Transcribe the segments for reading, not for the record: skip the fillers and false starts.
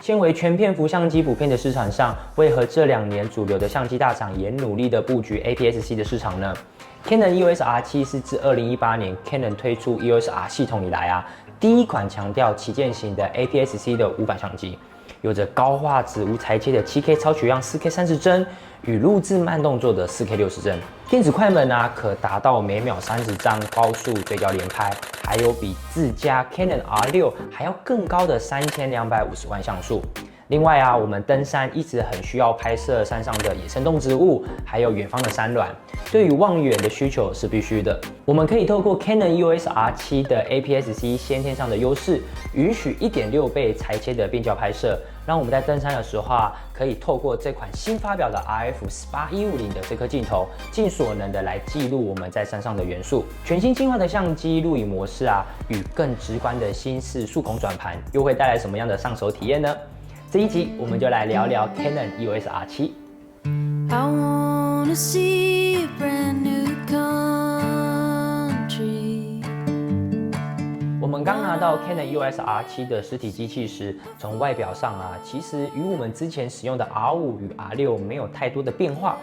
现为全片幅相机普遍的市场上，为何这2年主流的相机大厂也努力的布局 APS-C 的市场呢？Canon EOS R7是自2018年 Canon 推出 EOS R 系统以来第一款强调旗舰型的 APS-C 的无反相机，有着高画质无裁切的 7K 超取样 4K 30帧与录制慢动作的 4K 60帧，电子快门可达到每秒30张高速对焦连拍，还有比自家 Canon R6还要更高的3250万像素。另外我们登山一直很需要拍摄山上的野生动植物，还有远方的山峦，对于望远的需求是必须的。我们可以透过 Canon EOS R7的 APS-C 先天上的优势，允许1.6倍裁切的变焦拍摄，让我们在登山的时候可以透过这款新发表的 RF18150的这颗镜头，尽所能的来记录我们在山上的元素。全新进化的相机录影模式与更直观的新式数孔转盘，又会带来什么样的上手体验呢？这一集我们就来聊聊 Canon EOS R7。我们刚拿到 Canon EOS R7的实体机器时，从外表上其实与我们之前使用的 R5与 R6没有太多的变化。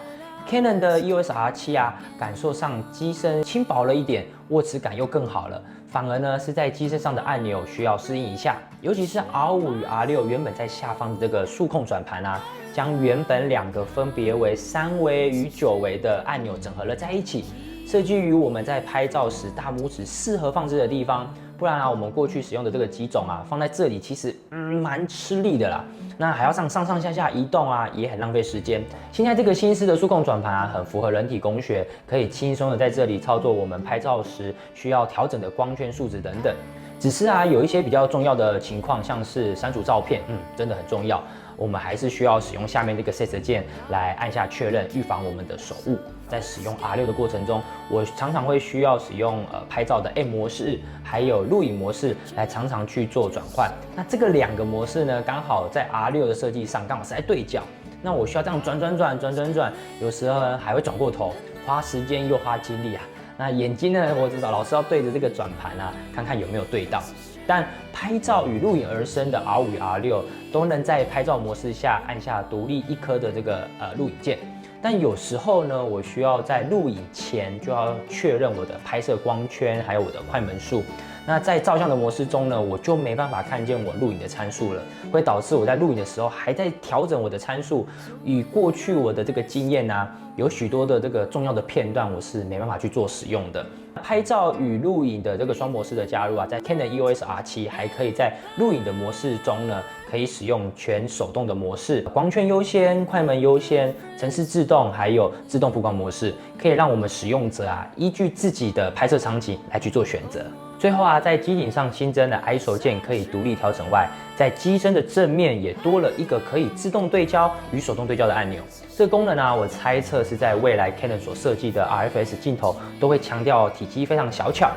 Canon 的 EOS R7感受上机身轻薄了一点，握持感又更好了。反而呢是在机身上的按钮需要适应一下，尤其是 R5与 R6原本在下方的这个数控转盘将原本2个分别为3维与9维的按钮整合了在一起，设计于我们在拍照时大拇指适合放置的地方。不然我们过去使用的这个机种放在这里其实蛮吃力的啦。那还要上上下移动也很浪费时间。现在这个新式的数控转盘很符合人体工学，可以轻松的在这里操作我们拍照时需要调整的光圈数值等等。只是有一些比较重要的情况，像是删除照片，真的很重要。我们还是需要使用下面这个 Set 键来按下确认，预防我们的手误。在使用 R6的过程中，我常常会需要使用拍照的 M 模式，还有录影模式来常常去做转换。那这个2个模式呢，刚好在 R6的设计上刚好是在对角。那我需要这样转，有时候呢还会转过头，花时间又花精力那眼睛呢，我知道老是要对着这个转盘看看有没有对到。但拍照与录影而生的 R5与 R6都能在拍照模式下按下独立1颗的这个录影键。但有时候呢，我需要在录影前就要确认我的拍摄光圈，还有我的快门数。那在照相的模式中呢，我就没办法看见我录影的参数了，会导致我在录影的时候还在调整我的参数。与过去我的这个经验有许多的这个重要的片段我是没办法去做使用的。拍照与录影的这个双模式的加入在 Canon EOS R7还可以在录影的模式中呢，可以使用全手动的模式，光圈优先、快门优先、程式自动，还有自动曝光模式，可以让我们使用者依据自己的拍摄场景来去做选择。最后在机顶上新增的 ISO 键可以独立调整外，在机身的正面也多了一个可以自动对焦与手动对焦的按钮。这个功能我猜测是在未来 Canon 所设计的 RFS 镜头都会强调体积非常小巧。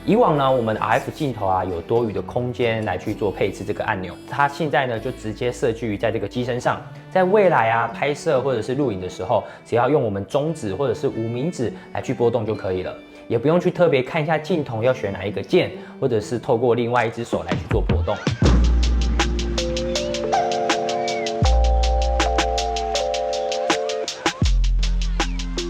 以往呢，我们的 RF 镜头有多余的空间来去做配置这个按钮，它现在呢就直接设计于在这个机身上。在未来拍摄或者是录影的时候，只要用我们中指或者是无名指来去拨动就可以了，也不用去特别看一下镜头要选哪一个键，或者是透过另外一只手来去做拨动。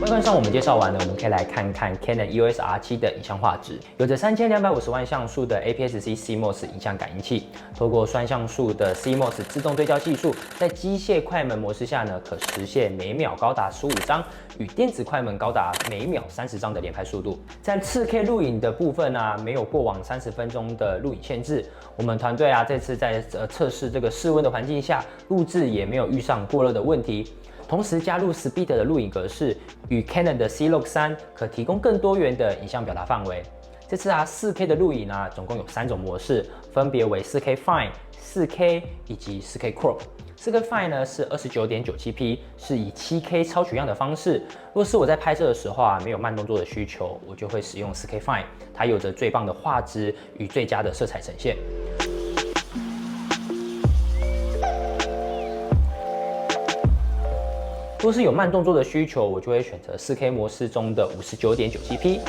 外观上我们介绍完了，我们可以来看看 Canon EOS R7的影像画质。有着3250万像素的 APS-C CMOS 影像感应器，透过双像素的 CMOS 自动对焦技术，在机械快门模式下呢，可实现每秒高达15张，与电子快门高达每秒30张的连拍速度。在 4K 录影的部分没有过往30分钟的录影限制。我们团队这次在测试这个室温的环境下，录制也没有遇上过热的问题。同时加入 Speed 的录影格式，与 Canon 的 C-Log3可提供更多元的影像表达范围。这次4K 的录影总共有3种模式，分别为 4K Fine、4K 以及4K Crop。4K Fine 呢是 29.97P， 是以 7K 超取样的方式。若是我在拍摄的时候没有慢动作的需求，我就会使用 4K Fine， 它有着最棒的画质与最佳的色彩呈现。若是有慢动作的需求，我就会选择 4K 模式中的 59.97P。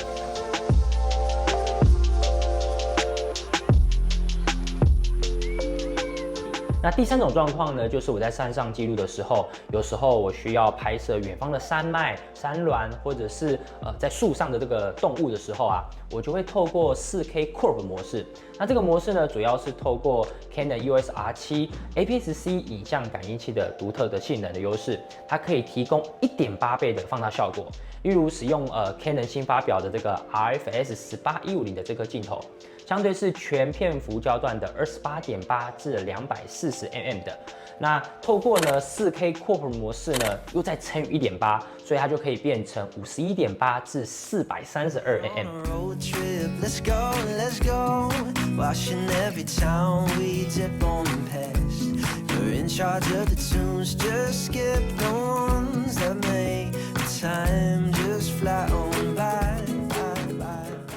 那第3种状况呢，就是我在山上记录的时候，有时候我需要拍摄远方的山脉、山峦，或者是在树上的这个动物的时候啊，我就会透过 4K Crop 模式。那这个模式呢，主要是透过 Canon EOS R7 APS-C 影像感应器的独特的性能的优势，它可以提供1.8倍的放大效果。例如使用Canon 新发表的这个 RFS 18150的这颗镜头，相对是全片幅焦段的28.8至240mm的。那透过呢 4K Crop 模式呢，又再乘以1.8，所以它就可以变成51.8至432mm。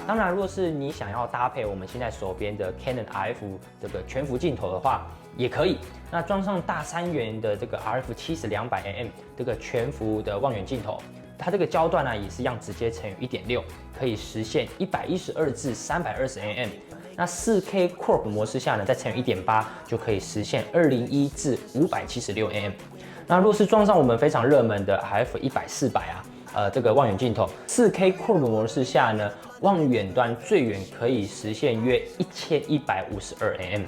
当然，若是你想要搭配我们现在手边的 Canon RF 这个全幅镜头的话，也可以。那装上大3元的这个 RF 70-200mm 这个全幅的望远镜头，它这个焦段呢也是一样，直接乘以1.6，可以实现112至320mm。那 4K Crop 模式下呢，再乘以1.8，就可以实现201至576mm。那若是装上我们非常热門的 RF 100-400啊，这个望远镜头 ，4K Crop 模式下呢，望远端最远可以实现约1152mm。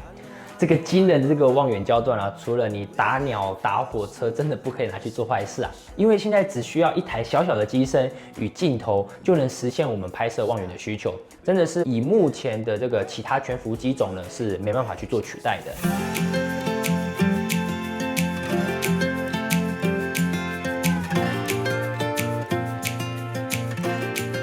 这个惊人的这个望远焦段啊，除了你打鸟、打火车，真的不可以拿去做坏事啊！因为现在只需要一台小小的机身与镜头，就能实现我们拍摄望远的需求，真的是以目前的这个其他全幅机种呢，是没办法去做取代的。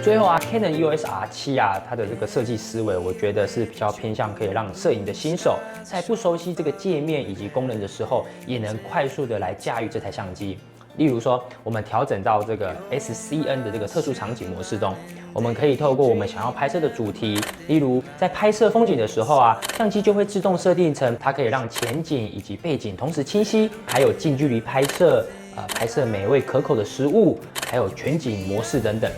最后啊 ，Canon EOS R7啊，它的这个设计思维，我觉得是比较偏向可以让摄影的新手在不熟悉这个界面以及功能的时候，也能快速的来驾驭这台相机。例如说，我们调整到这个 SCN 的这个特殊场景模式中，我们可以透过我们想要拍摄的主题，例如在拍摄风景的时候啊，相机就会自动设定成它可以让前景以及背景同时清晰，还有近距离拍摄，拍摄美味可口的食物，还有全景模式等等。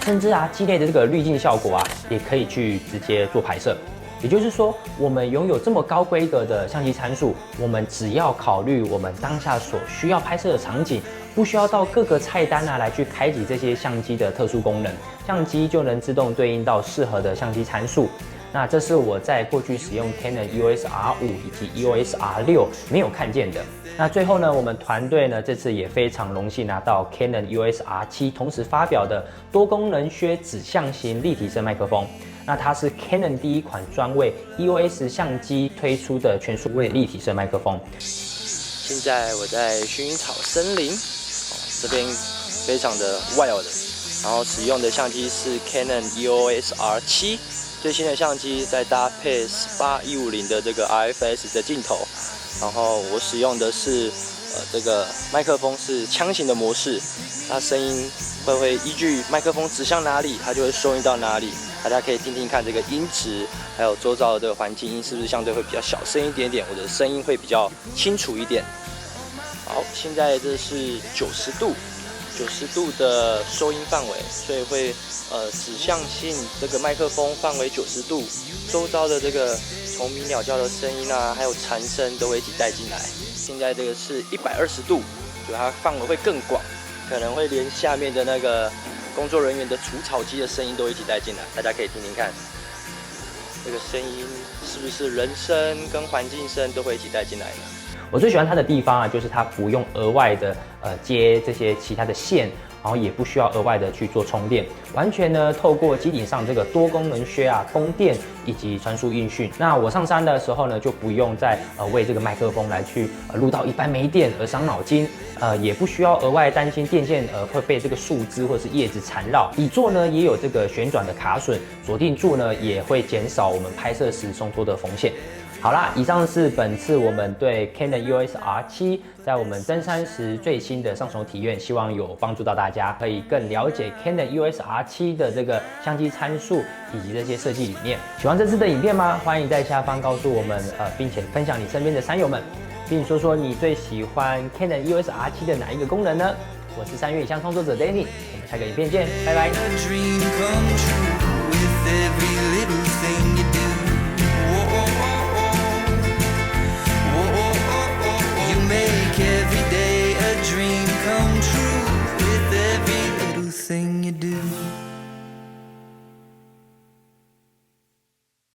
甚至啊，机内的这个滤镜效果啊，也可以去直接做拍摄。也就是说，我们拥有这么高规格的相机参数，我们只要考虑我们当下所需要拍摄的场景，不需要到各个菜单啊来去开启这些相机的特殊功能，相机就能自动对应到适合的相机参数。那这是我在过去使用 Canon EOS R5 以及 EOS R6没有看见的。那最后呢，我们团队呢这次也非常荣幸拿到 Canon EOS R7同时发表的多功能靴指向型立体声麦克风。那它是 Canon 第一款专为 EOS 相机推出的全数位立体声麦克风。现在我在薰衣草森林，这边非常的 wild， 然后使用的相机是 Canon EOS R7。最新的相机再搭配18150的这个 RFS 的镜头，然后我使用的是这个麦克风是枪型的模式，它声音会依据麦克风指向哪里，它就会收音到哪里。大家可以听听看这个音质，还有周遭的这个环境音是不是相对会比较小声一点点，我的声音会比较清楚一点。好，现在这是90度的收音范围，所以会指向性这个麦克风范围90度，周遭的这个虫鸣鸟叫的声音啊，还有蝉声都会一起带进来。现在这个是120度，就它范围会更广，可能会连下面的那个工作人员的除草机的声音都一起带进来，大家可以听听看，这个声音是不是人声跟环境声都会一起带进来呢？我最喜欢它的地方啊，就是它不用额外的接这些其他的线，然后也不需要额外的去做充电，完全呢透过机顶上这个多功能靴啊供电以及传输音讯。那我上山的时候呢，就不用再为这个麦克风来去录到一半没电而伤脑筋，也不需要额外担心电线会被这个树枝或者是叶子缠绕。底座呢也有这个旋转的卡榫，锁定柱呢也会减少我们拍摄时松脱的风险。好啦，以上是本次我们对 Canon EOS R7在我们登山时最新的上手体验，希望有帮助到大家，可以更了解 Canon EOS R7的这个相机参数以及这些设计理念。喜欢这次的影片吗？欢迎在下方告诉我们，并且分享你身边的山友们，并说说你最喜欢 Canon EOS R7的哪一个功能呢？我是3月影像创作者 Danny，我们下个影片见，拜拜。